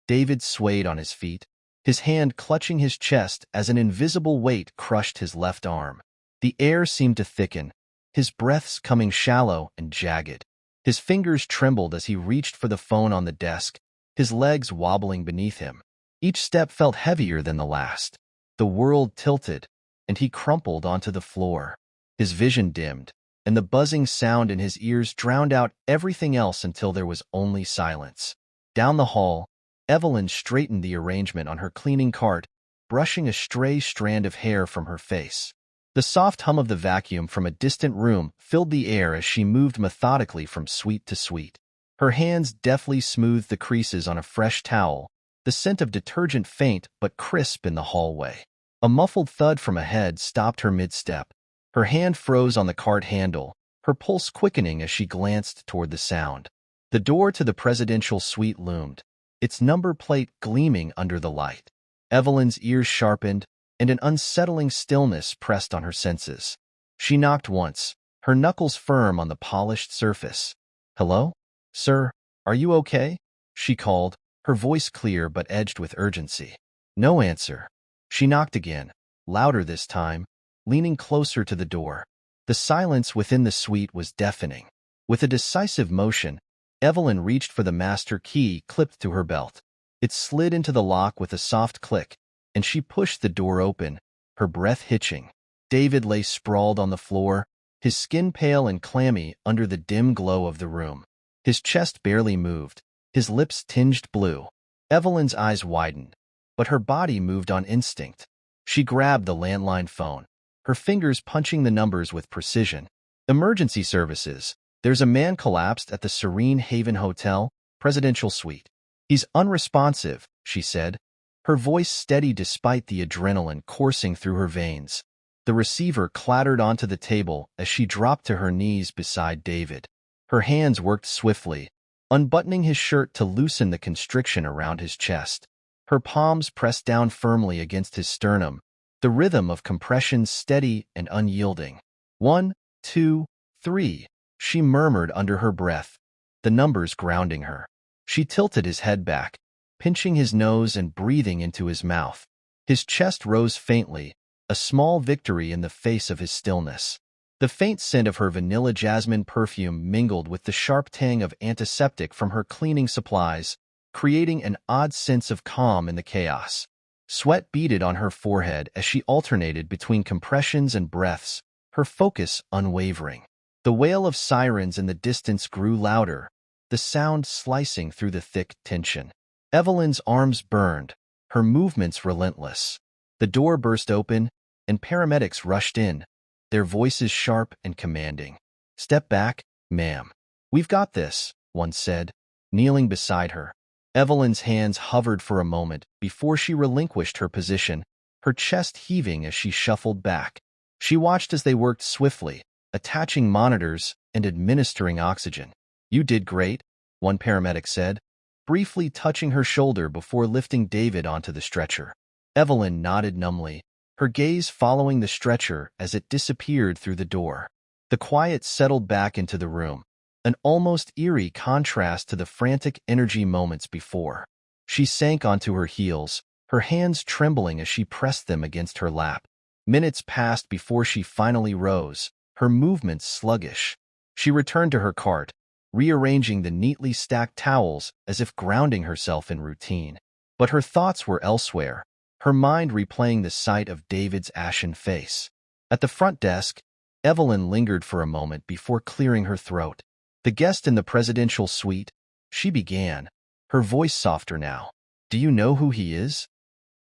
David swayed on his feet, his hand clutching his chest as an invisible weight crushed his left arm. The air seemed to thicken, his breaths coming shallow and jagged. His fingers trembled as he reached for the phone on the desk, his legs wobbling beneath him. Each step felt heavier than the last. The world tilted, and he crumpled onto the floor. His vision dimmed, and the buzzing sound in his ears drowned out everything else until there was only silence. Down the hall, Evelyn straightened the arrangement on her cleaning cart, brushing a stray strand of hair from her face. The soft hum of the vacuum from a distant room filled the air as she moved methodically from suite to suite. Her hands deftly smoothed the creases on a fresh towel, the scent of detergent faint but crisp in the hallway. A muffled thud from ahead stopped her mid-step. Her hand froze on the cart handle, her pulse quickening as she glanced toward the sound. The door to the presidential suite loomed, its number plate gleaming under the light. Evelyn's ears sharpened, and an unsettling stillness pressed on her senses. She knocked once, her knuckles firm on the polished surface. "Hello? Sir, are you okay?" she called, her voice clear but edged with urgency. No answer. She knocked again, louder this time, leaning closer to the door. The silence within the suite was deafening. With a decisive motion, Evelyn reached for the master key clipped to her belt. It slid into the lock with a soft click, and she pushed the door open, her breath hitching. David lay sprawled on the floor, his skin pale and clammy under the dim glow of the room. His chest barely moved, his lips tinged blue. Evelyn's eyes widened, but her body moved on instinct. She grabbed the landline phone, her fingers punching the numbers with precision. "Emergency services. There's a man collapsed at the Serene Haven Hotel, Presidential Suite. He's unresponsive," she said, her voice steady despite the adrenaline coursing through her veins. The receiver clattered onto the table as she dropped to her knees beside David. Her hands worked swiftly, unbuttoning his shirt to loosen the constriction around his chest. Her palms pressed down firmly against his sternum, the rhythm of compression steady and unyielding. 1, 2, 3, she murmured under her breath, the numbers grounding her. She tilted his head back, pinching his nose and breathing into his mouth. His chest rose faintly, a small victory in the face of his stillness. The faint scent of her vanilla jasmine perfume mingled with the sharp tang of antiseptic from her cleaning supplies, creating an odd sense of calm in the chaos. Sweat beaded on her forehead as she alternated between compressions and breaths, her focus unwavering. The wail of sirens in the distance grew louder, the sound slicing through the thick tension. Evelyn's arms burned, her movements relentless. The door burst open, and paramedics rushed in, their voices sharp and commanding. "Step back, ma'am. We've got this," one said, kneeling beside her. Evelyn's hands hovered for a moment before she relinquished her position, her chest heaving as she shuffled back. She watched as they worked swiftly, attaching monitors and administering oxygen. "You did great," one paramedic said, briefly touching her shoulder before lifting David onto the stretcher. Evelyn nodded numbly, her gaze following the stretcher as it disappeared through the door. The quiet settled back into the room, an almost eerie contrast to the frantic energy moments before. She sank onto her heels, her hands trembling as she pressed them against her lap. Minutes passed before she finally rose, her movements sluggish. She returned to her cart, rearranging the neatly stacked towels as if grounding herself in routine. But her thoughts were elsewhere, her mind replaying the sight of David's ashen face. At the front desk, Evelyn lingered for a moment before clearing her throat. "The guest in the presidential suite," she began, her voice softer now. "Do you know who he is?"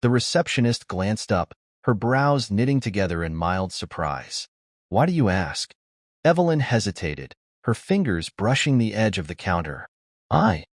The receptionist glanced up, her brows knitting together in mild surprise. "Why do you ask?" Evelyn hesitated, her fingers brushing the edge of the counter. I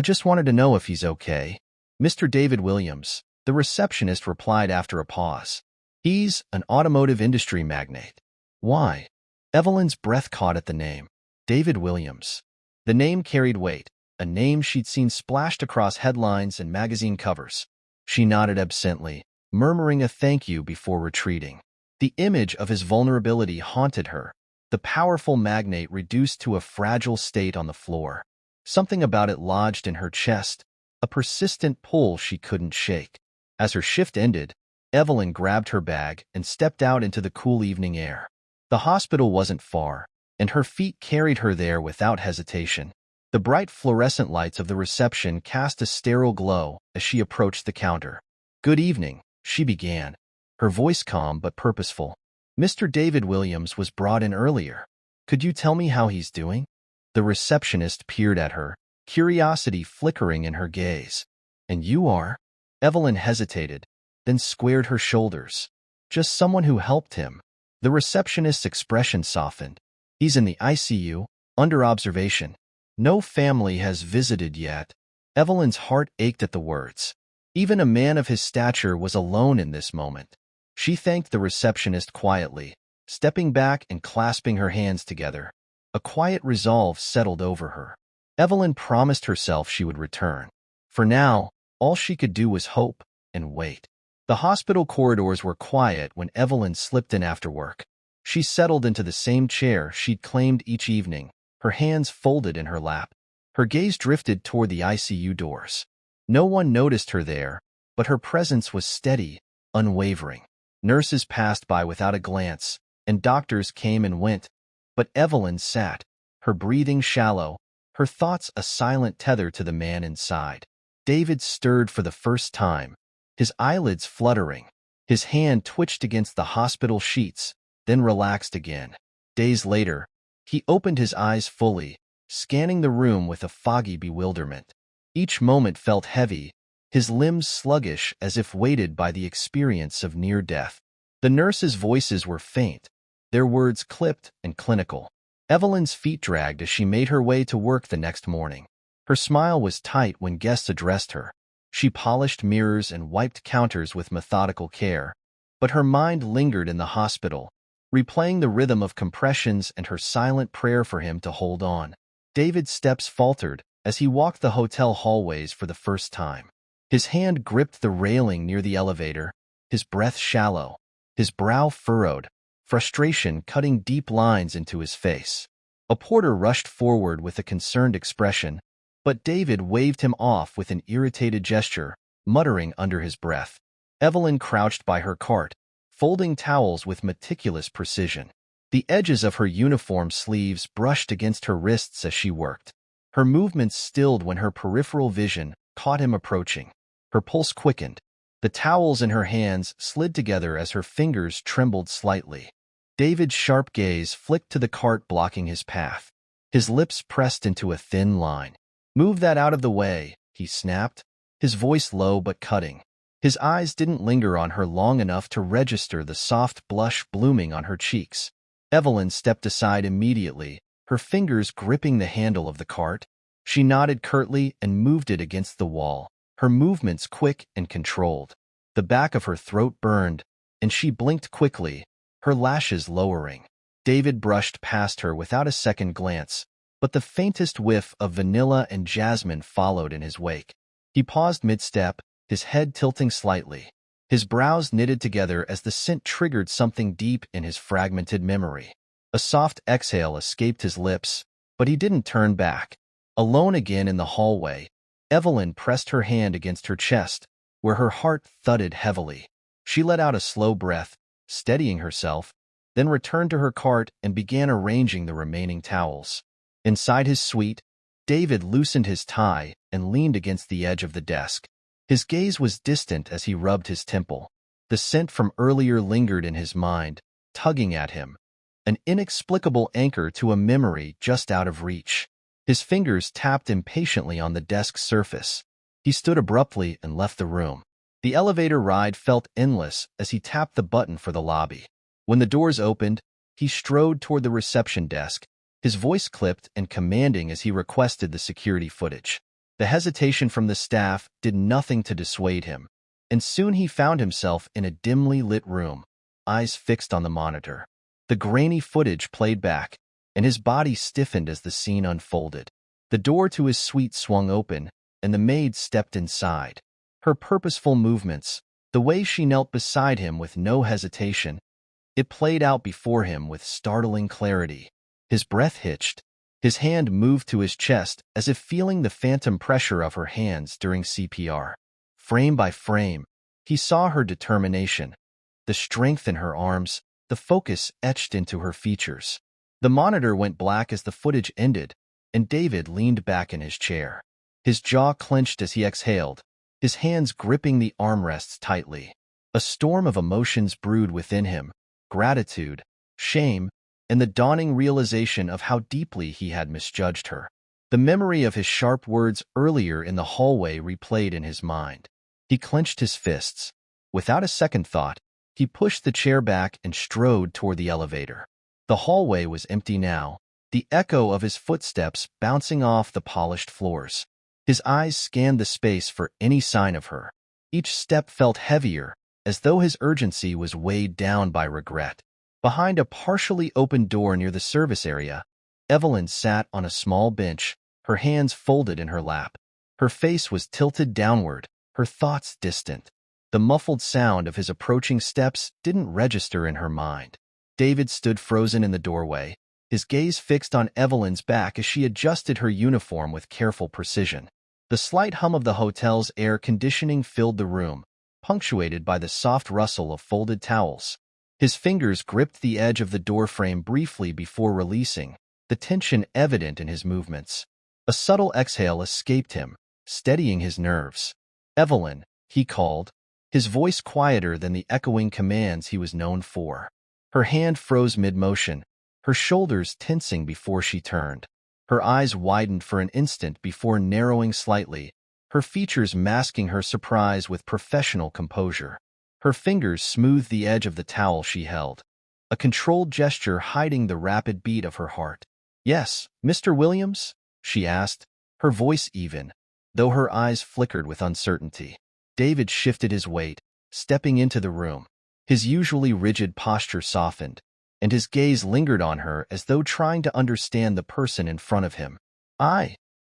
just wanted to know if he's okay." "Mr. David Williams," the receptionist replied after a pause. "He's an automotive industry magnate." "Why?" Evelyn's breath caught at the name. David Williams. The name carried weight, a name she'd seen splashed across headlines and magazine covers. She nodded absently, murmuring a thank you before retreating. The image of his vulnerability haunted her, the powerful magnate reduced to a fragile state on the floor. Something about it lodged in her chest, a persistent pull she couldn't shake. As her shift ended, Evelyn grabbed her bag and stepped out into the cool evening air. The hospital wasn't far, and her feet carried her there without hesitation. The bright fluorescent lights of the reception cast a sterile glow as she approached the counter. "Good evening," she began, her voice calm but purposeful. "Mr. David Williams was brought in earlier. Could you tell me how he's doing?" The receptionist peered at her, curiosity flickering in her gaze. "And you are?" Evelyn hesitated, then squared her shoulders. "Just someone who helped him." The receptionist's expression softened. "He's in the ICU, under observation. No family has visited yet." Evelyn's heart ached at the words. Even a man of his stature was alone in this moment. She thanked the receptionist quietly, stepping back and clasping her hands together. A quiet resolve settled over her. Evelyn promised herself she would return. For now, all she could do was hope and wait. The hospital corridors were quiet when Evelyn slipped in after work. She settled into the same chair she'd claimed each evening, her hands folded in her lap. Her gaze drifted toward the ICU doors. No one noticed her there, but her presence was steady, unwavering. Nurses passed by without a glance, and doctors came and went. But Evelyn sat, her breathing shallow, her thoughts a silent tether to the man inside. David stirred for the first time, his eyelids fluttering. His hand twitched against the hospital sheets, then relaxed again. Days later, he opened his eyes fully, scanning the room with a foggy bewilderment. Each moment felt heavy, his limbs sluggish as if weighted by the experience of near death. The nurses' voices were faint, their words clipped and clinical. Evelyn's feet dragged as she made her way to work the next morning. Her smile was tight when guests addressed her. She polished mirrors and wiped counters with methodical care, but her mind lingered in the hospital, replaying the rhythm of compressions and her silent prayer for him to hold on. David's steps faltered as he walked the hotel hallways for the first time. His hand gripped the railing near the elevator, his breath shallow, his brow furrowed, frustration cutting deep lines into his face. A porter rushed forward with a concerned expression, but David waved him off with an irritated gesture, muttering under his breath. Evelyn crouched by her cart, folding towels with meticulous precision. The edges of her uniform sleeves brushed against her wrists as she worked. Her movements stilled when her peripheral vision caught him approaching. Her pulse quickened. The towels in her hands slid together as her fingers trembled slightly. David's sharp gaze flicked to the cart blocking his path. His lips pressed into a thin line. "Move that out of the way," he snapped, his voice low but cutting. His eyes didn't linger on her long enough to register the soft blush blooming on her cheeks. Evelyn stepped aside immediately, her fingers gripping the handle of the cart. She nodded curtly and moved it against the wall, her movements quick and controlled. The back of her throat burned, and she blinked quickly, her lashes lowering. David brushed past her without a second glance, but the faintest whiff of vanilla and jasmine followed in his wake. He paused mid-step, his head tilting slightly. His brows knitted together as the scent triggered something deep in his fragmented memory. A soft exhale escaped his lips, but he didn't turn back. Alone again in the hallway, Evelyn pressed her hand against her chest, where her heart thudded heavily. She let out a slow breath, steadying herself, then returned to her cart and began arranging the remaining towels. Inside his suite, David loosened his tie and leaned against the edge of the desk. His gaze was distant as he rubbed his temple. The scent from earlier lingered in his mind, tugging at him, an inexplicable anchor to a memory just out of reach. His fingers tapped impatiently on the desk's surface. He stood abruptly and left the room. The elevator ride felt endless as he tapped the button for the lobby. When the doors opened, he strode toward the reception desk, his voice clipped and commanding as he requested the security footage. The hesitation from the staff did nothing to dissuade him, and soon he found himself in a dimly lit room, eyes fixed on the monitor. The grainy footage played back, and his body stiffened as the scene unfolded. The door to his suite swung open, and the maid stepped inside. Her purposeful movements, the way she knelt beside him with no hesitation, it played out before him with startling clarity. His breath hitched, His hand moved to his chest as if feeling the phantom pressure of her hands during CPR. Frame by frame, he saw her determination, the strength in her arms, the focus etched into her features. The monitor went black as the footage ended, and David leaned back in his chair. His jaw clenched as he exhaled, his hands gripping the armrests tightly. A storm of emotions brewed within him: gratitude, shame, and the dawning realization of how deeply he had misjudged her. The memory of his sharp words earlier in the hallway replayed in his mind. He clenched his fists. Without a second thought, he pushed the chair back and strode toward the elevator. The hallway was empty now, the echo of his footsteps bouncing off the polished floors. His eyes scanned the space for any sign of her. Each step felt heavier, as though his urgency was weighed down by regret. Behind a partially open door near the service area, Evelyn sat on a small bench, her hands folded in her lap. Her face was tilted downward, her thoughts distant. The muffled sound of his approaching steps didn't register in her mind. David stood frozen in the doorway, his gaze fixed on Evelyn's back as she adjusted her uniform with careful precision. The slight hum of the hotel's air conditioning filled the room, punctuated by the soft rustle of folded towels. His fingers gripped the edge of the doorframe briefly before releasing, the tension evident in his movements. A subtle exhale escaped him, steadying his nerves. "Evelyn," he called, his voice quieter than the echoing commands he was known for. Her hand froze mid-motion, her shoulders tensing before she turned. Her eyes widened for an instant before narrowing slightly, her features masking her surprise with professional composure. Her fingers smoothed the edge of the towel she held, a controlled gesture hiding the rapid beat of her heart. "Yes, Mr. Williams?" she asked, her voice even, though her eyes flickered with uncertainty. David shifted his weight, stepping into the room. His usually rigid posture softened, and his gaze lingered on her as though trying to understand the person in front of him.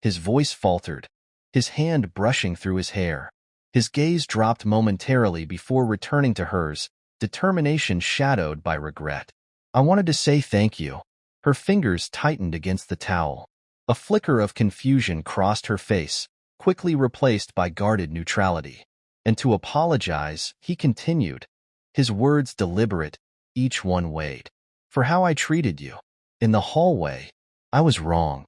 His voice faltered, his hand brushing through his hair. His gaze dropped momentarily before returning to hers, determination shadowed by regret. "I wanted to say thank you." Her fingers tightened against the towel. A flicker of confusion crossed her face, quickly replaced by guarded neutrality. "And to apologize," he continued, his words deliberate, each one weighed. "For how I treated you. In the hallway. I was wrong.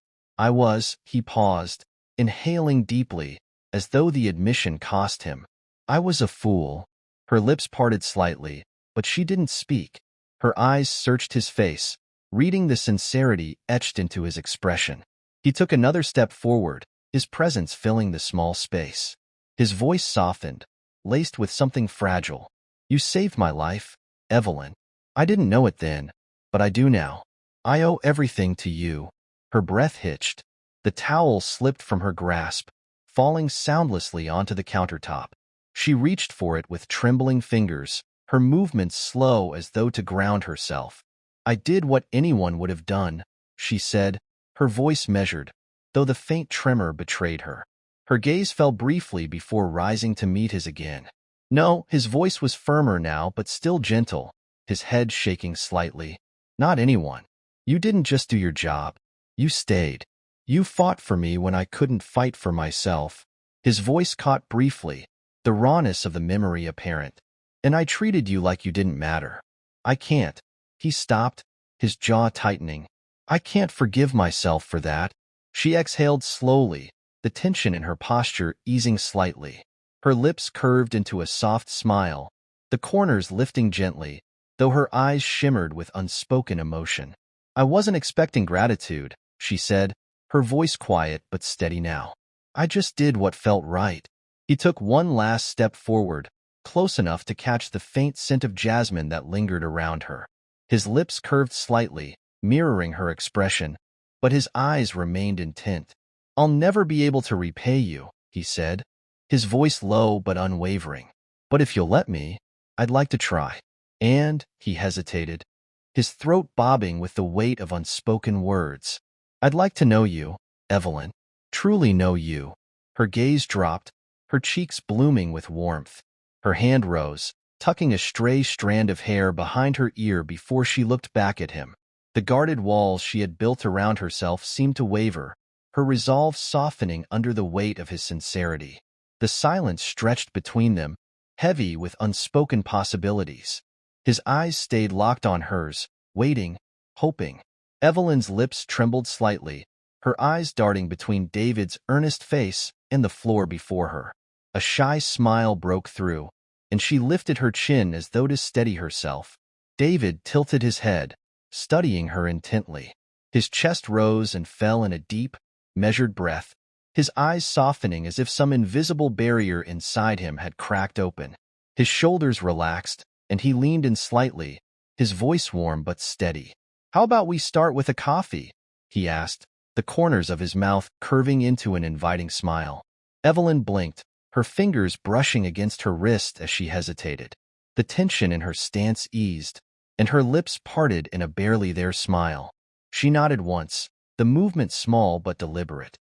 He paused, inhaling deeply, as though the admission cost him. "I was a fool." Her lips parted slightly, but she didn't speak. Her eyes searched his face, reading the sincerity etched into his expression. He took another step forward, his presence filling the small space. His voice softened, laced with something fragile. "You saved my life, Evelyn. I didn't know it then, but I do now. I owe everything to you." Her breath hitched. The towel slipped from her grasp, falling soundlessly onto the countertop. She reached for it with trembling fingers, her movements slow as though to ground herself. "I did what anyone would have done," she said, her voice measured, though the faint tremor betrayed her. Her gaze fell briefly before rising to meet his again. "No," his voice was firmer now but still gentle, his head shaking slightly. "Not anyone. You didn't just do your job. You stayed. You fought for me when I couldn't fight for myself." His voice caught briefly, the rawness of the memory apparent. "And I treated you like you didn't matter. I can't." He stopped, his jaw tightening. "I can't forgive myself for that." She exhaled slowly, the tension in her posture easing slightly. Her lips curved into a soft smile, the corners lifting gently, though her eyes shimmered with unspoken emotion. "I wasn't expecting gratitude," she said, her voice quiet but steady now. "I just did what felt right." He took one last step forward, close enough to catch the faint scent of jasmine that lingered around her. His lips curved slightly, mirroring her expression, but his eyes remained intent. "I'll never be able to repay you," he said, his voice low but unwavering. "But if you'll let me, I'd like to try." And he hesitated, his throat bobbing with the weight of unspoken words. "I'd like to know you, Evelyn. Truly know you." Her gaze dropped, her cheeks blooming with warmth. Her hand rose, tucking a stray strand of hair behind her ear before she looked back at him. The guarded walls she had built around herself seemed to waver, her resolve softening under the weight of his sincerity. The silence stretched between them, heavy with unspoken possibilities. His eyes stayed locked on hers, waiting, hoping. Evelyn's lips trembled slightly, her eyes darting between David's earnest face and the floor before her. A shy smile broke through, and she lifted her chin as though to steady herself. David tilted his head, studying her intently. His chest rose and fell in a deep, measured breath, his eyes softening as if some invisible barrier inside him had cracked open. His shoulders relaxed, and he leaned in slightly, his voice warm but steady. "How about we start with a coffee?" he asked, the corners of his mouth curving into an inviting smile. Evelyn blinked, her fingers brushing against her wrist as she hesitated. The tension in her stance eased, and her lips parted in a barely there smile. She nodded once, the movement small but deliberate.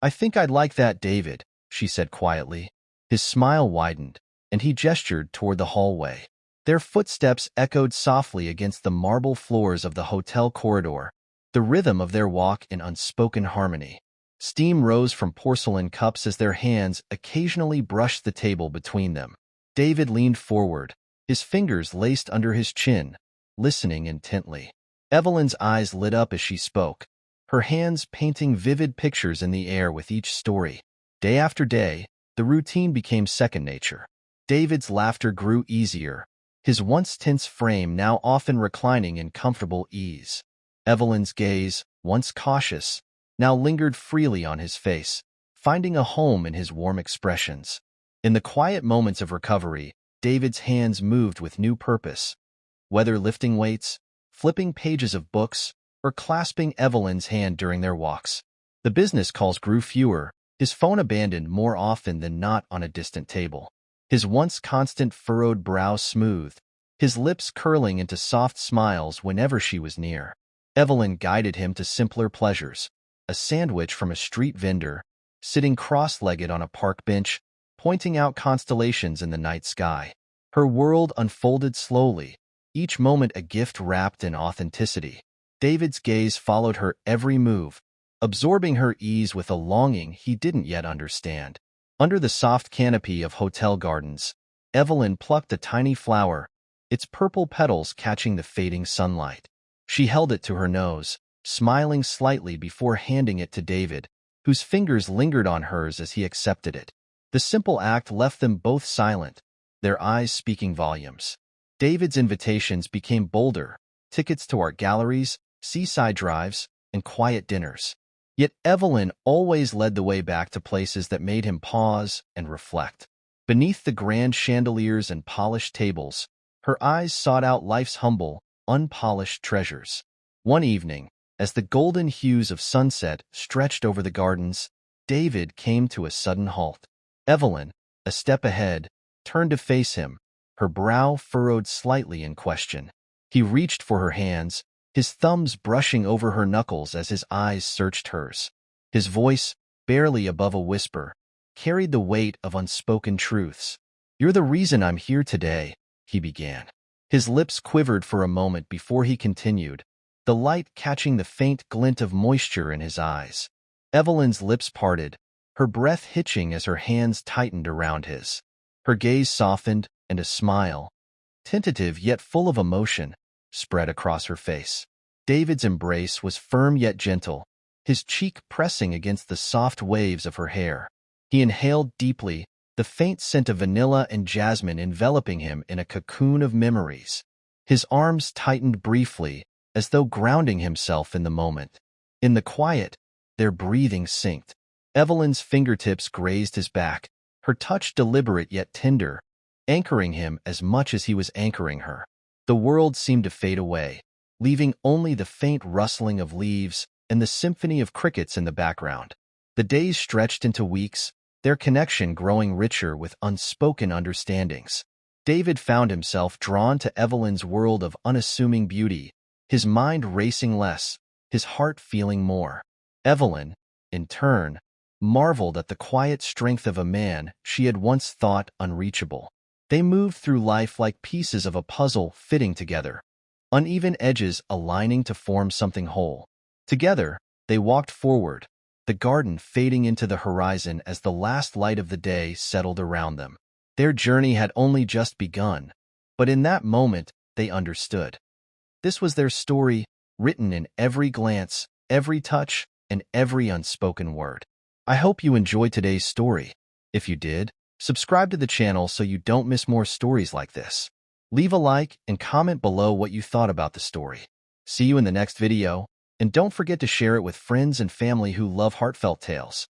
"I think I'd like that, David," she said quietly. His smile widened, and he gestured toward the hallway. Their footsteps echoed softly against the marble floors of the hotel corridor, the rhythm of their walk in unspoken harmony. Steam rose from porcelain cups as their hands occasionally brushed the table between them. David leaned forward, his fingers laced under his chin, listening intently. Evelyn's eyes lit up as she spoke, her hands painting vivid pictures in the air with each story. Day after day, the routine became second nature. David's laughter grew easier, his once tense frame now often reclining in comfortable ease. Evelyn's gaze, once cautious, now lingered freely on his face, finding a home in his warm expressions. In the quiet moments of recovery, David's hands moved with new purpose, whether lifting weights, flipping pages of books, or clasping Evelyn's hand during their walks. The business calls grew fewer, his phone abandoned more often than not on a distant table. His once constant furrowed brow smoothed, his lips curling into soft smiles whenever she was near. Evelyn guided him to simpler pleasures, a sandwich from a street vendor, sitting cross-legged on a park bench, pointing out constellations in the night sky. Her world unfolded slowly, each moment a gift wrapped in authenticity. David's gaze followed her every move, absorbing her ease with a longing he didn't yet understand. Under the soft canopy of hotel gardens, Evelyn plucked a tiny flower, its purple petals catching the fading sunlight. She held it to her nose, smiling slightly before handing it to David, whose fingers lingered on hers as he accepted it. The simple act left them both silent, their eyes speaking volumes. David's invitations became bolder, tickets to art galleries, seaside drives, and quiet dinners. Yet Evelyn always led the way back to places that made him pause and reflect. Beneath the grand chandeliers and polished tables, her eyes sought out life's humble, unpolished treasures. One evening, as the golden hues of sunset stretched over the gardens, David came to a sudden halt. Evelyn, a step ahead, turned to face him, her brow furrowed slightly in question. He reached for her hands, his thumbs brushing over her knuckles as his eyes searched hers. His voice, barely above a whisper, carried the weight of unspoken truths. "You're the reason I'm here today," he began. His lips quivered for a moment before he continued, the light catching the faint glint of moisture in his eyes. Evelyn's lips parted, her breath hitching as her hands tightened around his. Her gaze softened, and a smile, tentative yet full of emotion, spread across her face. David's embrace was firm yet gentle, his cheek pressing against the soft waves of her hair. He inhaled deeply, the faint scent of vanilla and jasmine enveloping him in a cocoon of memories. His arms tightened briefly, as though grounding himself in the moment. In the quiet, their breathing synced. Evelyn's fingertips grazed his back, her touch deliberate yet tender, anchoring him as much as he was anchoring her. The world seemed to fade away, leaving only the faint rustling of leaves and the symphony of crickets in the background. The days stretched into weeks, their connection growing richer with unspoken understandings. David found himself drawn to Evelyn's world of unassuming beauty, his mind racing less, his heart feeling more. Evelyn, in turn, marveled at the quiet strength of a man she had once thought unreachable. They moved through life like pieces of a puzzle fitting together, uneven edges aligning to form something whole. Together, they walked forward, the garden fading into the horizon as the last light of the day settled around them. Their journey had only just begun, but in that moment, they understood. This was their story, written in every glance, every touch, and every unspoken word. I hope you enjoyed today's story. If you did, subscribe to the channel so you don't miss more stories like this. Leave a like and comment below what you thought about the story. See you in the next video, and don't forget to share it with friends and family who love heartfelt tales.